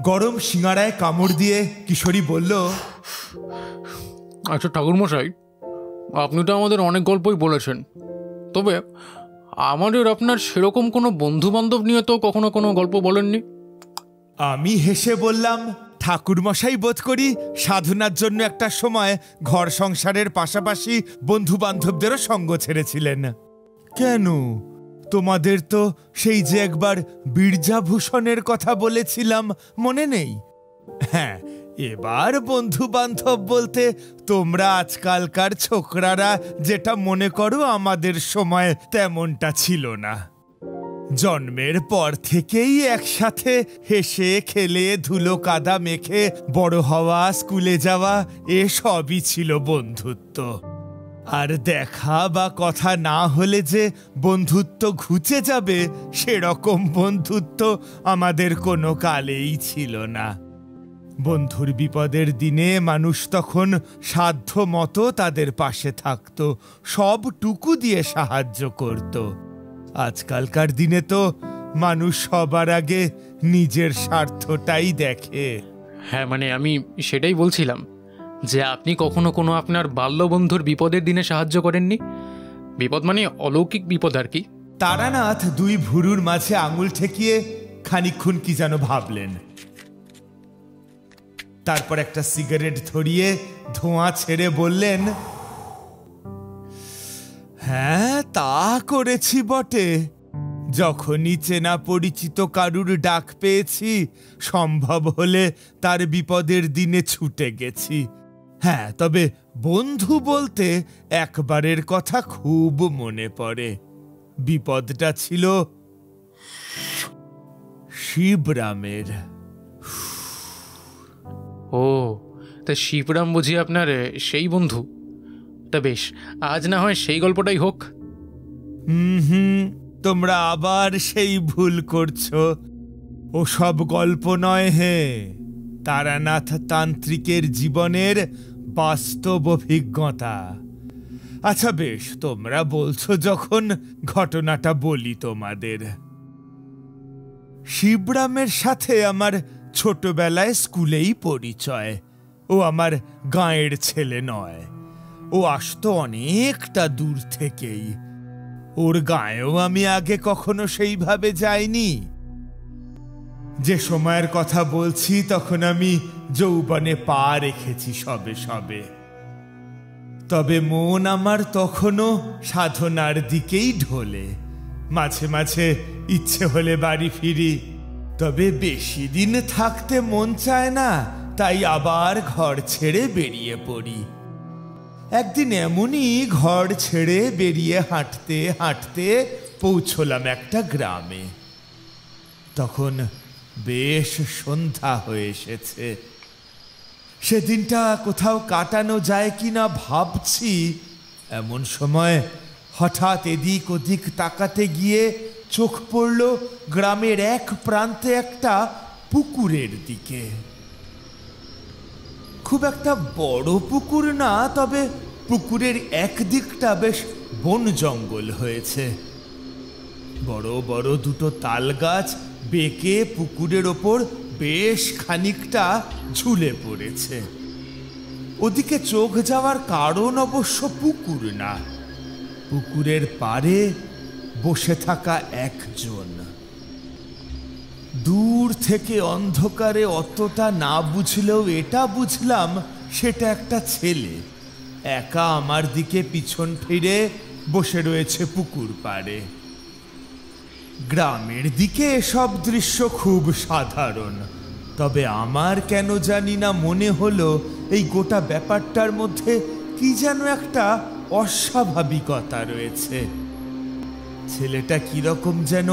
গরম সিঙ্গারায় কামড় দিয়ে কিশোরী বলল, আচ্ছা ঠাকুরমশাই, আপনি তো আমাদের অনেক গল্পই বলেছেন, তবে আমাদের আপনার সেরকম কোনো বন্ধু বান্ধব নিয়ে তো কখনো কোনো গল্প বলেননি। আমি হেসে বললাম, ঠাকুরমশাই বোধ করি সাধনার জন্য একটা সময় ঘর সংসারের পাশাপাশি বন্ধু বান্ধবদেরও সঙ্গ ছেড়েছিলেন। কেন, তোমাদের তো সেই যে একবার বীরজাভূষণের কথা বলেছিলাম মনে নেই? হ্যাঁ, এবার বন্ধু বান্ধব বলতে তোমরা আজকালকার ছোকরারা যেটা মনে করো আমাদের সময় তেমনটা ছিল না। জন্মের পর থেকেই একসাথে হেসে খেলে ধুলো কাদা মেখে বড় হওয়া, স্কুলে যাওয়া, এসবই ছিল বন্ধুত্ব। আর দেখা বা কথা না হলে যে বন্ধুত্ব ঘুচে যাবে সেরকম বন্ধুত্ব আমাদের কোনো কালেই ছিল না। বন্ধুর বিপদের দিনে মানুষ তখন সাধ্য মতো তাদের পাশে থাকত, সবটুকু দিয়ে সাহায্য করত। আজকালকার দিনে তো মানুষ সবার আগে নিজের স্বার্থটাই দেখে। হ্যাঁ, মানে আমি সেটাই বলছিলাম যে আপনি কখনো কোনো আপনার বাল্যবন্ধুর বিপদের দিনে সাহায্য করেননি। বিপদ মানে অলৌকিক বিপদ আর কি। তারানাথ দুই ভুরুর মাঝে আঙুল ঠেকিয়ে খানিকক্ষণ কি যেন ভাবলেন, তারপর একটা সিগারেট ধরিয়ে ধোঁয়া ছেড়ে বললেন, হ্যাঁ তা করেছি বটে। যখনই চেনা পরিচিত কারুর ডাক পেয়েছি, সম্ভব হলে তার বিপদের দিনে ছুটে গেছি। হ্যাঁ, তবে বন্ধু বলতে একবারের কথা খুব মনে পড়ে। বিপদটা ছিল শিবরামের। ও, তা শিবরাম বুঝি আপনার সেই বন্ধু? তা বেশ, আজ না হয় সেই গল্পটাই হোক। তোমরা আবার সেই ভুল করছো। ও সব গল্প নয় হে, তারানাথ তান্ত্রিকের জীবনের বাস্তব অভিজ্ঞতা। আচ্ছা বেশ, তোমরা বলছো যখন ঘটনাটা বলি তোমাদের। শিবরামের সাথে আমার ছোটবেলায় স্কুলেই পরিচয়। ও আমার গাঁয়ের ছেলে নয়, ও আসতো অনেকটা দূর থেকেই। ওর গাঁয়েও আমি আগে কখনো সেইভাবে যাইনি। যে সময়ের কথা বলছি তখন আমি যৌবনে পা রেখেছি সবে সবে। তবে মন আমার তখনও সাধনার দিকেই ঢোলে। মাঝে মাঝে ইচ্ছে হলে বাড়ি ফিরি, তবে বেশি দিন থাকতে মন চায় না, তাই আবার ঘর ছেড়ে বেরিয়ে পড়ি। একদিন এমনই ঘর ছেড়ে বেরিয়ে হাঁটতে হাঁটতে পৌঁছলাম একটা গ্রামে। তখন বেশ সন্ধ্যা হয়ে এসেছে। সেদিনটা কোথাও কাটানো যায় কিনা ভাবছি, এমন সময় হঠাৎ এদিক ওদিক তাকাতে গিয়ে চোখ পড়ল গ্রামের এক প্রান্তে একটা পুকুরের দিকে। খুব একটা বড় পুকুর না, তবে পুকুরের একদিকটা বেশ বন জঙ্গল হয়েছে। বড় বড় দুটো তাল গাছ বেঁকে পুকুরের ওপর বেশ খানিকটা ঝুলে পড়েছে। ওদিকে চোখ যাওয়ার কারণ অবশ্য পুকুর না, পুকুরের পাড়ে বসে থাকা একজন। দূর থেকে অন্ধকারে অতটা না বুঝলেও এটা বুঝলাম সেটা একটা ছেলে, একা আমার দিকে পিছন ফিরে বসে রয়েছে পুকুর পাড়ে। গ্রামের দিকে এসব দৃশ্য খুব সাধারণ, তবে আমার কেন জানি না মনে হলো এই গোটা ব্যাপারটার মধ্যে কি যেন একটা অস্বাভাবিকতা রয়েছে। ছেলেটা কিরকম যেন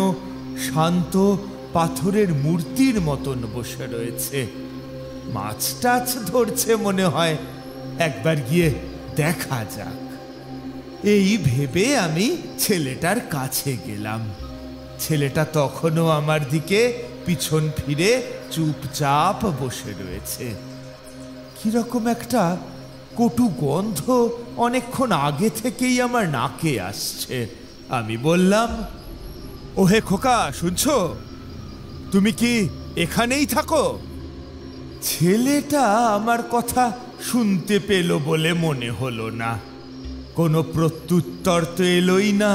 শান্ত পাথরের মূর্তির মতন বসে রয়েছে, মাছ টাছ ধরছে মনে হয়। একবার গিয়ে দেখা যাক, এই ভেবে আমি ছেলেটার কাছে গেলাম। ছেলেটা তখনও আমার দিকে পিছন ফিরে চুপচাপ বসে রয়েছে। কিরকম একটা কটু গন্ধ অনেকক্ষণ আগে থেকেই আমার নাকে আসছে। আমি বললাম, ওহে খোকা, শুনছো? তুমি কি এখানেই থাকো। ছেলেটা আমার কথা শুনতে পেল বলে মনে হলো না। কোনো প্রত্যুত্তর তো এলোই না,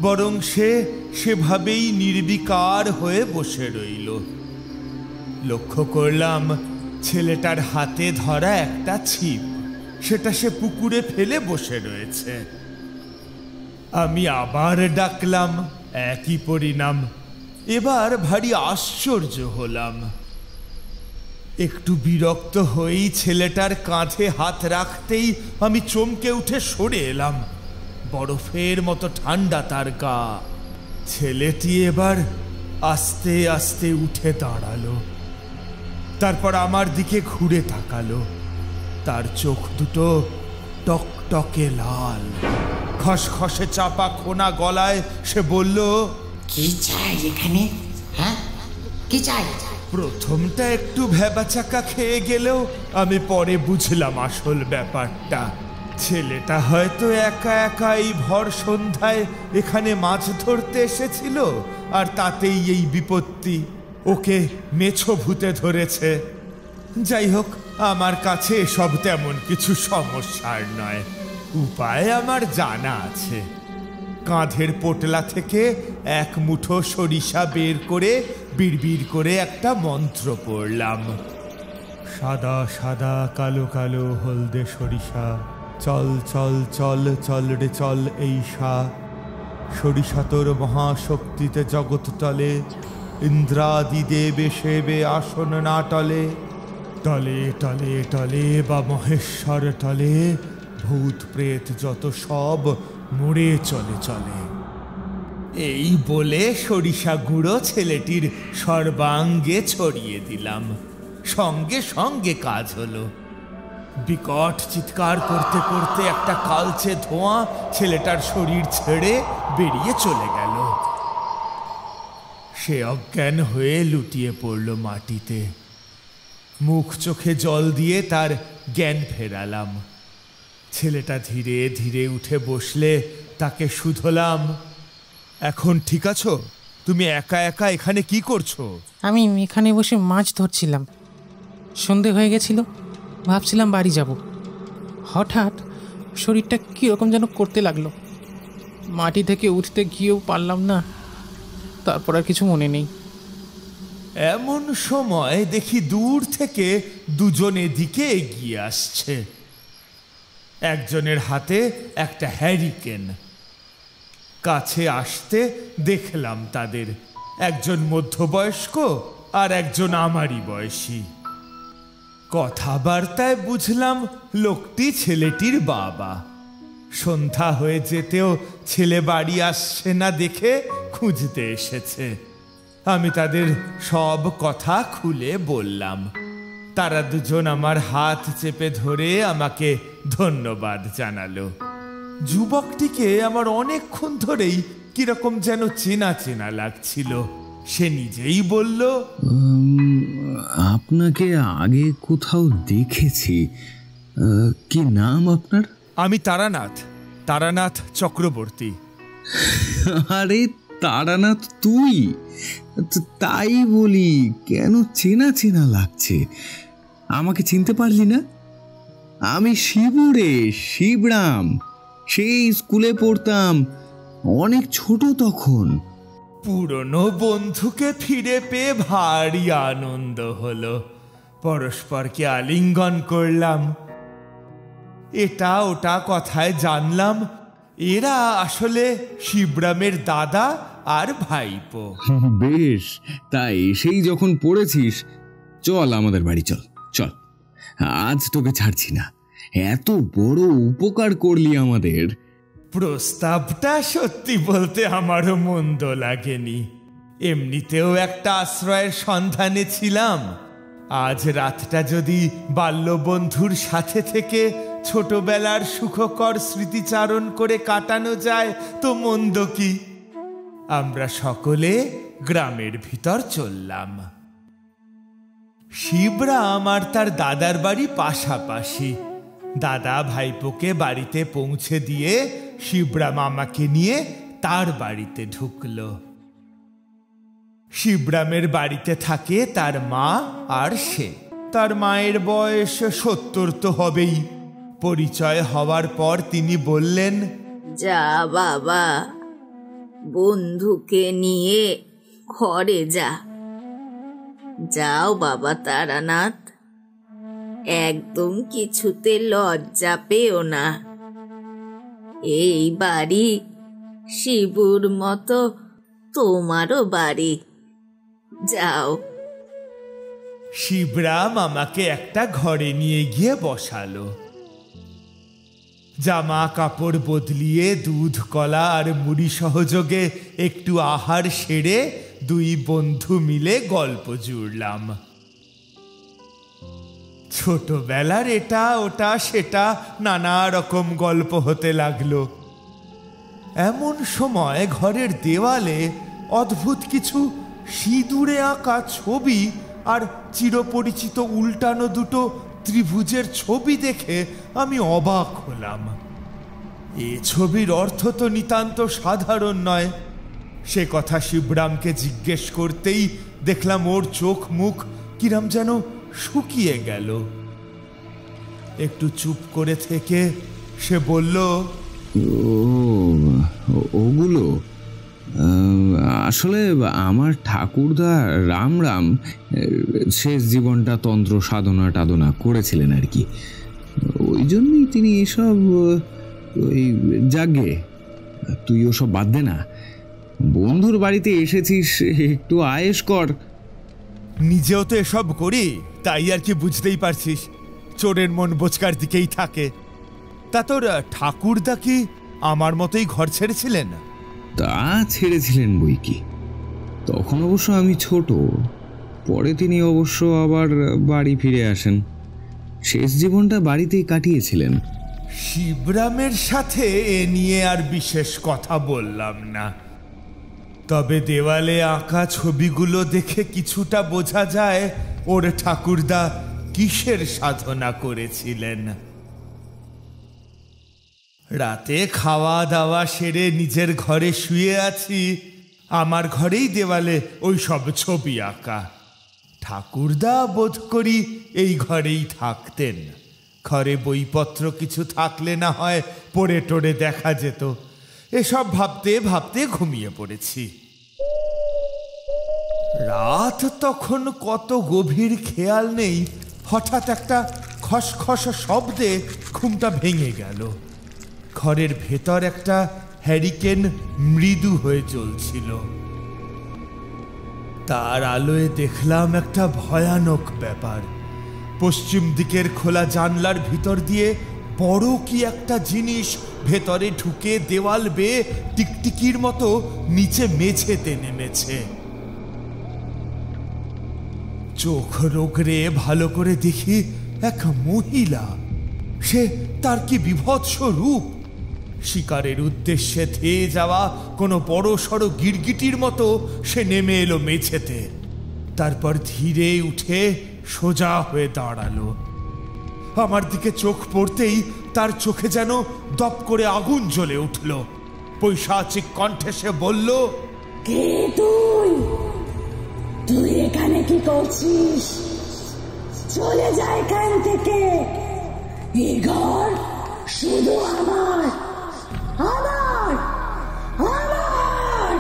বরং সে সেভাবেই নির্বিকার হয়ে বসে রইল। লক্ষ্য করলাম ছেলেটার হাতে ধরা একটা ছিপ, সেটা সে পুকুরে ফেলে বসে রয়েছে। আমি আবার ডাকলাম, একই পরিণাম। এবার ভারী আশ্চর্য হলাম। একটু বিরক্ত হয়েই ছেলেটার কাঁধে হাত রাখতেই আমি চমকে উঠে সরে এলাম। বরফের মতো ঠান্ডা তার গা। ছেলেটি এবার আস্তে আস্তে উঠে দাঁড়ালো, তারপর আমার দিকে ঘুরে তাকালো। তার চোখ দুটো টকটকে লাল, খসখসে চাপা খোনা গলায় সে বলল, কি চাই এখানে? হ্যাঁ, কি চাই? প্রথমটা একটু ভ্যাবাচাকা খেয়ে গেলেও আমি পরে বুঝলাম আসল ব্যাপারটা। ছেলেটা হয়তো একা একাই ভর সন্ধ্যায় এখানে মাছ ধরতে এসেছিল, আর তাতেই এই বিপত্তি। ওকে মেছো ভূতে ধরেছে। যাই হোক, আমার কাছে এসব তেমন কিছু সমস্যার নয়। উপায় আমার জানা আছে। কাঁধের পোটলা থেকে এক মুঠো সরিষা বের করে বিড়বিড় করে একটা মন্ত্র পড়লাম। সাদা সাদা কালো কালো হলদে সরিষা, চল চল চল চল রে চল এই সা। সরিষা তোর মহাশক্তিতে জগৎ টলে, ইন্দ্রাদি দেবে সেবে আসন না টলে। টলে টলে টলে বা মহেশ্বর টলে, ভূত প্রেত যত সব মরে চলে চলে। এই বলে সরিষা গুঁড়ো ছেলেটির সর্বাঙ্গে ছড়িয়ে দিলাম। সঙ্গে সঙ্গে কাজ হলো। বিকট চিৎকার করতে করতে একটা কালচে ধোঁয়া ছেলেটার শরীর ছেড়ে বেরিয়ে চলে গেল। সে অজ্ঞান হয়ে লুটিয়ে পড়ল মাটিতে। মুখ চোখে জল দিয়ে তার জ্ঞান ফেরালাম। ছেলেটা ধীরে ধীরে উঠে বসলে তাকে শুধলাম, এখন ঠিক আছো? তুমি একা একা এখানে কি করছো? আমি এখানে বসে মাছ ধরছিলাম। সন্ধে হয়ে গেছিল, ভাবছিলাম বাড়ি যাব। হঠাৎ শরীরটা কীরকম যেন করতে লাগলো। মাটি থেকে উঠতে গিয়েও পারলাম না। তারপর আর কিছু মনে নেই। এমন সময় দেখি দূর থেকে দুজন এদিকে এগিয়ে আসছে। একজনের হাতে একটা হ্যারিকেন। কাছে আসতে দেখলাম তাদের, একজন মধ্যবয়স্ক আর একজন আমারই বয়সী। কথাবার্তায় বুঝলাম লোকটি ছেলেটির বাবা। সন্ধ্যা হয়ে যেতেও ছেলে বাড়ি আসছে না দেখে খুঁজতে এসেছে। আমি তাদের সব কথা খুলে বললাম। তারা দুজন আমার হাত চেপে ধরে আমাকে ধন্যবাদ জানালো। যুবকটিকে আমার অনেকক্ষণ ধরেই কিরকম যেন চেনা চেনা লাগছিল। সে নিজেই বলল, আপনাকে আগে কোথাও দেখেছি। কি নাম আপনার? আমি তারানাথ, তারানাথ চক্রবর্তী। আরে তারানাথ, তুই? তাই বলি, কেন চেনা চেনা লাগছে। আমাকে চিনতে পারলি না? আমি শিবু রে, শিবরাম। সেই স্কুলে পড়তাম, অনেক ছোট তখন। পুরনো বন্ধুকে ফিরে পেয়ে ভারী আনন্দ হলো। পরস্পরকে আলিঙ্গন করলাম। এটা ওটা কথায় জানলাম এরা আসলে শিবরামের দাদা আর ভাইপো। বেশ, তাই সেই যখন পড়েছিস, চল আমাদের বাড়ি, চল চল। আজ তোকে ছাড়ছি না। এত বড় উপকার করলি আমাদের। প্রস্তাবটা সত্যি বলতে আমারও মন্দ লাগেনি। এমনিতেও একটা আশ্রয়ের সন্ধানে ছিলাম। আজ রাতটা যদি বাল্যবন্ধুর সাথে থেকে ছোটবেলার সুখকর স্মৃতিচারণ করে কাটানো যায় তো মন্দ কি। আমরা সকলে গ্রামের ভিতর চললাম। শিবরাম আর তার দাদার বাড়ি পাশাপাশি। দাদা ভাইপোকে বাড়িতে পৌঁছে দিয়ে শিবরাম আমাকে নিয়ে তার বাড়িতে ঢুকলো। শিবরামের বাড়িতে থাকে তার মা আর সে। তার মায়ের বয়স 70 তো হবেই। পরিচয় হওয়ার পর তিনি বললেন, যা বাবা, বন্ধুকে নিয়ে ঘরে যা। যাও বাবা তারানাথ, একদম কিছুতে লজ্জা পেও না। এই বাড়ি শিবুর মতো তোমারও বাড়ি, যাও। শিবরাম আমাকে একটা ঘরে নিয়ে গিয়ে বসালো। জামা কাপড় বদলিয়ে দুধ কলা আর মুড়ি সহযোগে একটু আহার সেরে দুই বন্ধু মিলে গল্প জুড়লাম। ছোটবেলার এটা ওটা সেটা নানা রকম গল্প হতে লাগলো। এমন সময় ঘরের দেওয়ালে অদ্ভুত কিছু সিঁদুরে আঁকা ছবি আর চিরপরিচিত উল্টানো দুটো ত্রিভুজের ছবি দেখে আমি অবাক হলাম। এ ছবির অর্থ তো নিতান্ত সাধারণ নয়। সে কথা শিবরামকে জিজ্ঞেস করতেই দেখলাম ওর চোখ মুখ কিরম যেন শুকিয়ে গেল। একটু চুপ করে থেকে সে বলল, ওগুলো আসলে আমার ঠাকুরদা রামরাম শেষ জীবনটা তন্ত্র সাধনা টাধনা করেছিলেন আর কি। ওই জন্যই তিনি এসব, ওই যাগে তুই ওসব বাদ দে না, বন্ধুর বাড়িতে এসেছিস, একটু আয়েশ কর। নিজেও তো এসব করি, তাই আর কি বুঝতেই পারছিস, চোরের মন বোচকার দিকেই থাকে। তা তোর ঠাকুরদা কি আমার মতোই ঘর ছেড়েছিলেন? তা ছেড়েছিলেন বই কি, তখন অবশ্য আমি ছোট। পরে তিনি অবশ্য আবার বাড়ি ফিরে আসেন, শেষ জীবনটা বাড়িতেই কাটিয়েছিলেন। শিবরামের সাথে এ নিয়ে আর বিশেষ কথা বললাম না। তবে দেওয়ালে আঁকা ছবিগুলো দেখে কিছুটা বোঝা যায় ওর ঠাকুরদা কিসের সাধনা করেছিলেন। রাতে খাওয়া দাওয়া সেরে নিজের ঘরে শুয়ে আছি। আমার ঘরেই দেওয়ালে ওই সব ছবি আঁকা। ঠাকুরদা বোধ করি এই ঘরেই থাকতেন। ঘরে বইপত্র কিছু থাকলে না হয় পড়ে টড়ে দেখা যেত। এসব ভাবতে ভাবতে ঘুমিয়ে পড়েছি। রাত তখন কত গভীর খেয়াল নেই। হঠাৎ একটা খসখস শব্দে ঘুমটা ভেঙে গেল। ঘরের ভেতর একটা হ্যারিকেন মৃদু হয়ে জ্বলছিল। তার আলোয় দেখলাম একটা ভয়ানক ব্যাপার। পশ্চিম দিকের খোলা জানলার ভিতর দিয়ে বড় কি একটা জিনিস ভেতরে ঢুকে দেওয়াল বেয়ে টিকটিকির মতো নিচে মেঝেতে নেমেছে। চোখ রোগড়ে ভালো করে দেখি এক মহিলা। সে তার কি বিভৎস রূপ! শিকারের উদ্দেশ্যে ধেয়ে যাওয়া কোনো বড় সড় গিরগিটির মতো সে নেমে এলো মেঝেতে। তারপর ধীরে উঠে সোজা হয়ে দাঁড়ালো। আমার দিকে চোখ পড়তেই তার চোখে যেন দপ করে আগুন জ্বলে উঠল। পৈশাচিক কণ্ঠে সে বলল, কে তুই? তুই এখানে কি করছিস? চলে যা এখান থেকে। এই ঘর শুধু আমার, আমার, আমার।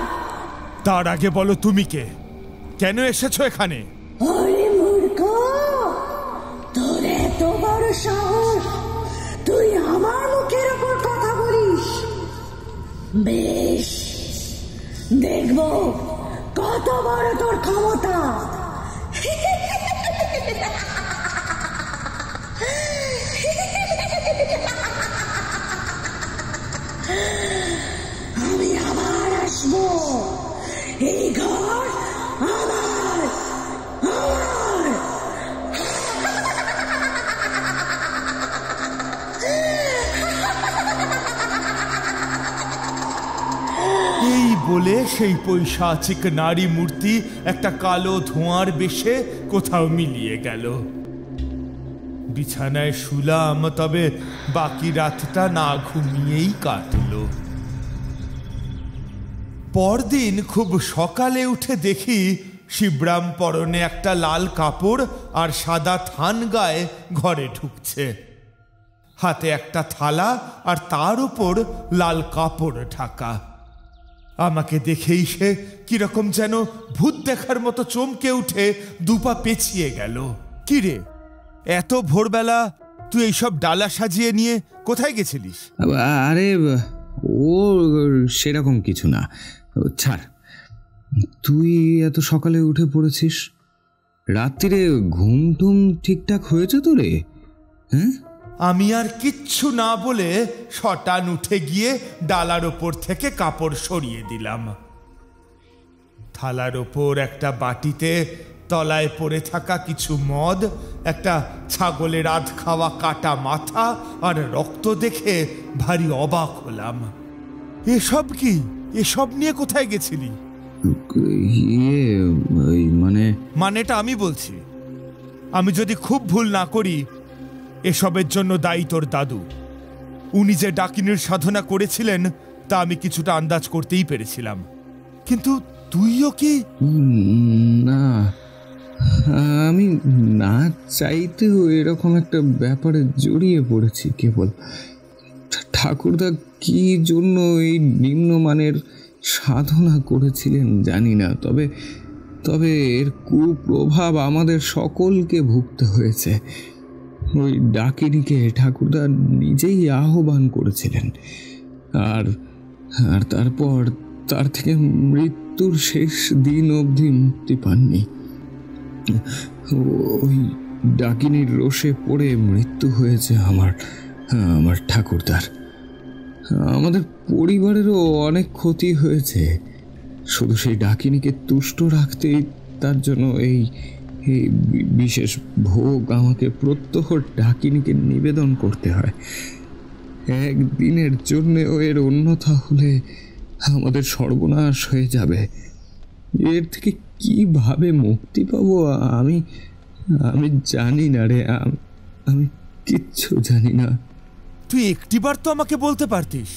তার আগে বলো তুমি কে, কেন এসেছো এখানে? আরে মূর্খ, তোর এত বড় সাহস, তুই আমার মুখের উপর কথা বলিস? বেশ, দেখবো কত বড় তোর ক্ষমতা। আমি আবার আসবো। এই ঘর আমার, আমার। এই বলে সেই পৈশাচিক নারী মূর্তি একটা কালো ধোঁয়ার বেশে কোথাও মিলিয়ে গেল। বিছানায় শুলাম, তবে বাকি রাতটা না ঘুমিয়েই কাটল। পরদিন খুব সকালে উঠে দেখি শিবরাম পরনে একটা লাল কাপড় আর সাদা থান গায়ে ঘরে ঢুকছে। হাতে একটা থালা আর তার উপর লাল কাপড় ঢাকা। আমাকে দেখেই সে কিরকম যেন ভূত দেখার মতো চমকে উঠে দুপা পেছিয়ে গেল। কিরে, এত ভোরবেলা তুই এইসব ডালা সাজিয়ে নিয়ে কোথায় গেছিলিস? আরে ও সেরকম কিছু না, ছাড়। তুই এত সকালে উঠে পড়েছিস, রাত্রিরে ঘুম টুম ঠিকঠাক হয়েছে তো রে? হ্যাঁ, আমি আর কিচ্ছু না বলে শটান উঠে গিয়ে ডালার ওপর থেকে কাপড় সরিয়ে দিলাম। থালার ওপর একটা বাটিতে তলায় পড়ে থাকা কিছু মদ, একটা ছাগলের আধ খাওয়া কাটা মাথা আর রক্ত দেখে ভারী অবাক হলাম। এসব কি? এসব নিয়ে কোথায় গেছিলি? মানেটা আমি বলছি। আমি যদি খুব ভুল না করি, এসবের জন্য দায়ী তোর দাদু। উনি যে ডাকিনীর সাধনা করেছিলেন তা আমি কিছুটা আন্দাজ করতেই পেরেছিলাম, কিন্তু তুইও কি? না, আমি না চাইতেও এরকম একটা ব্যাপারে জড়িয়ে পড়েছি। কেবল ঠাকুরদা কি জন্য এই নিম্নমানের সাধনা করেছিলেন জানি না, তবে এর কুপ্রভাব আমাদের সকলকে ভুগতে হয়েছে। ওই ডাকিনীকে ঠাকুরদা নিজেই আহ্বান করেছিলেন, আর তারপর তার থেকে মৃত্যুর শেষ দিন অবধি মুক্তি পাননি। ওই ডাকিনীর রোষে পড়ে মৃত্যু হয়েছে আমার ঠাকুরদার। আমাদের পরিবারেরও অনেক ক্ষতি হয়েছে। শুধু সেই ডাকিনীকে তুষ্ট রাখতেই তার জন্য এই বিশেষ ভোগ আমাকে প্রত্যহ ডাকিনীকে নিবেদন করতে হয়। একদিনের জন্যেও এর অন্যথা হলে আমাদের সর্বনাশ হয়ে যাবে। এর থেকে কিভাবে মুক্তি পাবো আমি জানি না রে, আমি কিচ্ছু জানি না। তুই একটিবার তো আমাকে বলতে পারতিস।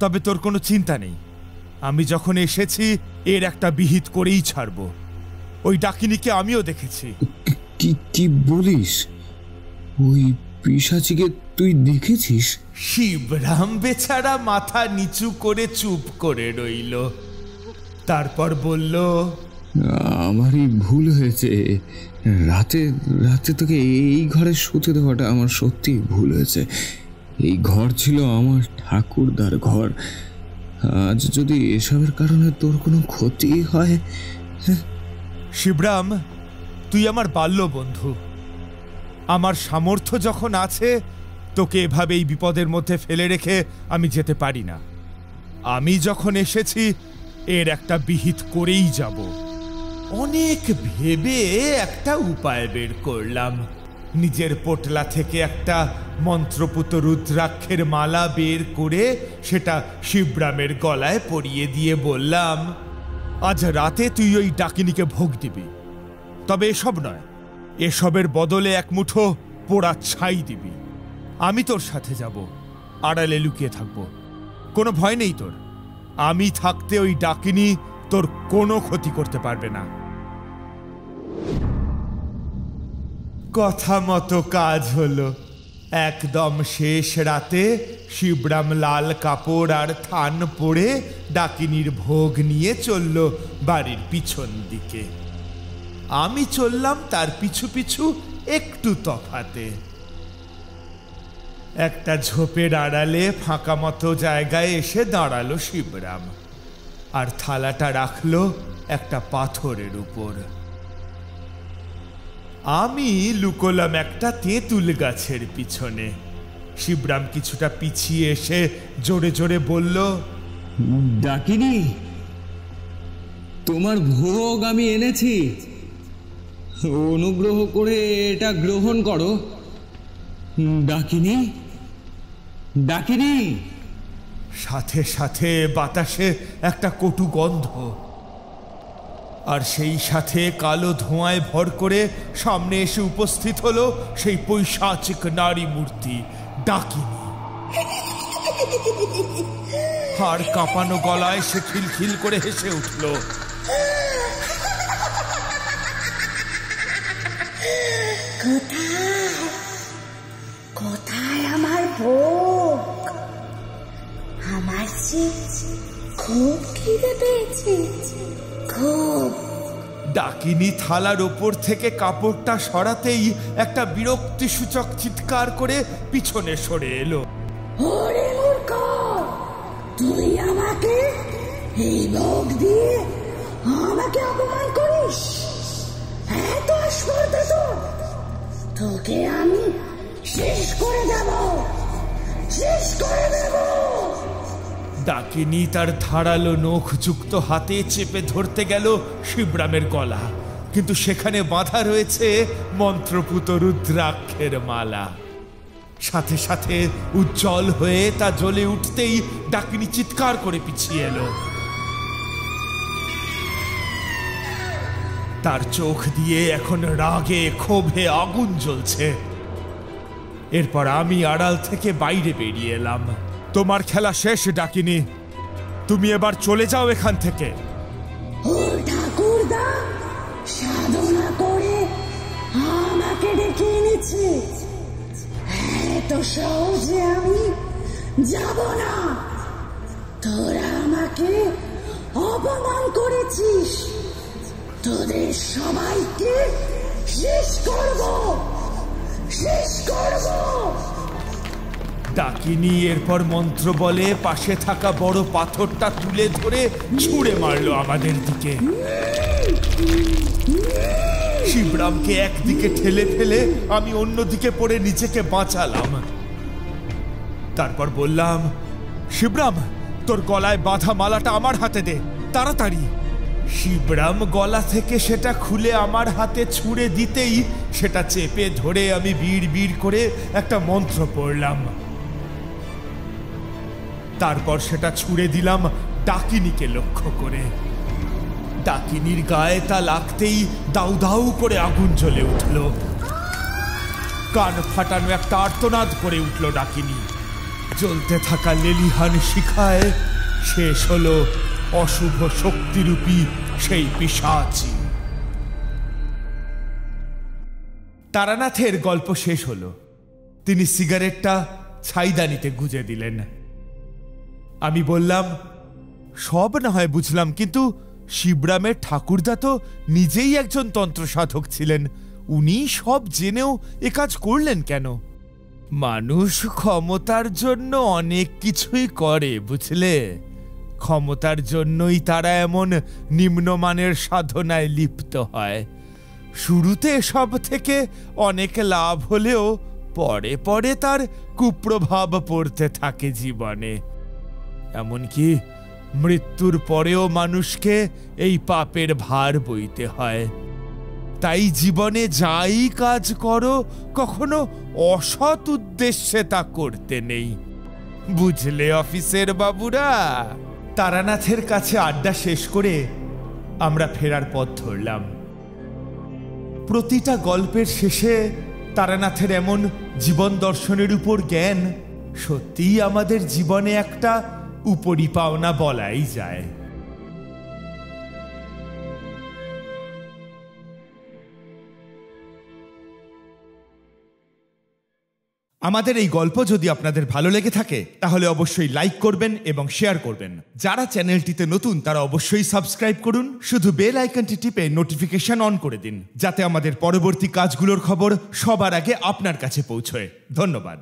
তবে তোর কোনো চিন্তা নেই, আমি যখন এসেছি এর একটা বিহিত করেই ছাড়ব। ওই ডাকিনীকে আমিও দেখেছি। কি বলিস? ওই পিশাচিকে তুই দেখেছিস? শিবরাম বেচারা মাথা নিচু করে চুপ করে রইল, তারপর বলল, আমারই ভুল হয়েছে। রাতে তোকে এই ঘরে শুতে দেওয়াটা আমার সত্যি ভুল হয়েছে। এই ঘর ছিল আমার ঠাকুরদার ঘর। আজ যদি এসবের কারণে তোর কোনো ক্ষতি হয়। শিবরাম, তুই আমার বাল্য বন্ধু। আমার সামর্থ্য যখন আছে, তোকে এভাবে এই বিপদের মধ্যে ফেলে রেখে আমি যেতে পারি না। আমি যখন এসেছি এর একটা বিহিত করেই যাব। অনেক ভেবে একটা উপায় বের করলাম। নিজের পোটলা থেকে একটা মন্ত্রপুত রুদ্রাক্ষের মালা বের করে সেটা শিবরামের গলায় পরিয়ে দিয়ে বললাম, আজ রাতে তুই ওই ডাকিনীকে ভোগ দিবি। তবে এসব নয়, এসবের বদলে এক মুঠো পোড়া ছাই দিবি। আমি তোর সাথে যাব, আড়ালে লুকিয়ে থাকবো। কোনো ভয় নেই তোর। আমি থাকতে ওই ডাকিনী তোর কোনো ক্ষতি করতে পারবে না। কথা মতো কাজ হলো। একদম শেষ রাতে শিবরাম লাল কাপড় আর থান পরে ডাকিনীর ভোগ নিয়ে চলল বাড়ির পিছন দিকে। আমি চললাম তার পিছু পিছু একটু তফাতে। একটা ঝোপের আড়ালে ফাঁকা মতো জায়গায় এসে দাঁড়ালো শিবরাম, আর থালাটা রাখলো একটা পাথরের উপর। আমি লুকোলাম একটা তেঁতুল গাছের পিছনে। শিবরাম কিছুটা পিছিয়ে এসে জোরে জোরে বলল, ডাকিনী, তোমার ভোগ আমি এনেছি, অনুগ্রহ করে এটা গ্রহণ করো। ডাকিনী, ডাকিনী। সাথে সাথে বাতাসে একটা কটু গন্ধ, আর সেই সাথে কালো ধোঁয়ায় ভর করে সামনে এসে উপস্থিত হলো সেই পৈশাচিক নারী মূর্তি ডাকিনী। আর কাঁপানো গলায় সে খিলখিল করে হেসে উঠল। কোথায় কোথায় আমার ভোগ? আমার খুব খিদে পেয়েছে, খুব। ডাকিনী থালার ওপর থেকে কাপড়টা সরাতেই একটা বিরক্তিসূচক চিৎকার করে পিছনে সরে এলো। ওরে মূর্খ, তুই আমাকে এই ভোগ দিয়ে আমাকে অপমান করিস? এত স্পর্ধা তোর? তোকে আমি শেষ করে দেব, শেষ করে দেব। ডাকিনী তার ধারালো নখযুক্ত হাতে চেপে ধরতে গেল শিবরামের গলা, কিন্তু সেখানে বাঁধা রয়েছে মন্ত্রপুত রুদ্রাক্ষের মালা। সাথে সাথে উজ্জ্বল হয়ে তা জ্বলে উঠতেই ডাকিনী চিৎকার করে পিছিয়ে এলো। তার চোখ দিয়ে এখন রাগে ক্ষোভে আগুন জ্বলছে। এরপর আমি আড়াল থেকে বাইরে বেরিয়ে এলাম। তোমার খেলা শেষ ডাকিনী, তুমি এবার চলে যাও এখান থেকে। ও ঠাকুরদা সাধনা করে আমাকে ডেকে এনেছে, এত সহজে আমি যাব না। তোরা আমাকে অপমান করেছিস, তোদের সবাইকে শেষ করব, শেষ করব। ডাকিনী এরপর মন্ত্র বলে পাশে থাকা বড় পাথরটা তুলে ধরে ছুঁড়ে মারলো আমাদের দিকে। শিবরামকে একদিকে ঠেলে ফেলে আমি অন্যদিকে পড়ে নিজেকে বাঁচালাম। তারপর বললাম, শিবরাম, তোর গলায় বাঁধা মালাটা আমার হাতে দে, তাড়াতাড়ি। শিবরাম গলা থেকে সেটা খুলে আমার হাতে ছুঁড়ে দিতেই সেটা চেপে ধরে আমি বিড় বিড় করে একটা মন্ত্র পড়লাম। তারপর সেটা ছুঁড়ে দিলাম ডাকিনীকে লক্ষ্য করে। ডাকিনীর গায়ে তা লাগতেই দাউ দাউ করে আগুন জ্বলে উঠল। কান ফাটানো একটা আর্তনাদ করে উঠল ডাকিনী। জ্বলতে থাকা লেলিহান শিখায় শেষ হলো অশুভ শক্তিরূপী সেই পিশাচী। তারানাথের গল্প শেষ হলো। তিনি সিগারেটটা ছাইদানিতে গুজে দিলেন। আমি বললাম, সব না হয় বুঝলাম, কিন্তু শিবরামের ঠাকুরদা তো নিজেই একজন তন্ত্র সাধক ছিলেন, উনি সব জেনেও এ কাজ করলেন কেন? মানুষ ক্ষমতার জন্য অনেক কিছুই করে, বুঝলে? ক্ষমতার জন্যই তারা এমন নিম্নমানের সাধনায় লিপ্ত হয়। শুরুতে সব থেকে অনেক লাভ হলেও পরে পরে তার কুপ্রভাব পড়তে থাকে জীবনে। এমনকি মৃত্যুর পরেও মানুষকে এই পাপের ভার বইতে হয়। তাই জীবনে যাই কাজ করো, কখনো অসৎ উদ্দেশ্যে তা করতে নেই, বুঝলে অফিসের বাবুরা? তারানাথের কাছে আড্ডা শেষ করে আমরা ফেরার পথ ধরলাম। প্রতিটা গল্পের শেষে তারানাথের এমন জীবন দর্শনের উপর জ্ঞান সত্যিই আমাদের জীবনে একটা উপরি পাওনা বলাই যায়। আমাদের এই গল্প যদি আপনাদের ভালো লেগে থাকে তাহলে অবশ্যই লাইক করবেন এবং শেয়ার করবেন। যারা চ্যানেলটিতে নতুন তারা অবশ্যই সাবস্ক্রাইব করুন। শুধু বেল আইকনটি টিপে নোটিফিকেশন অন করে দিন, যাতে আমাদের পরবর্তী কাজগুলোর খবর সবার আগে আপনার কাছে পৌঁছয়। ধন্যবাদ।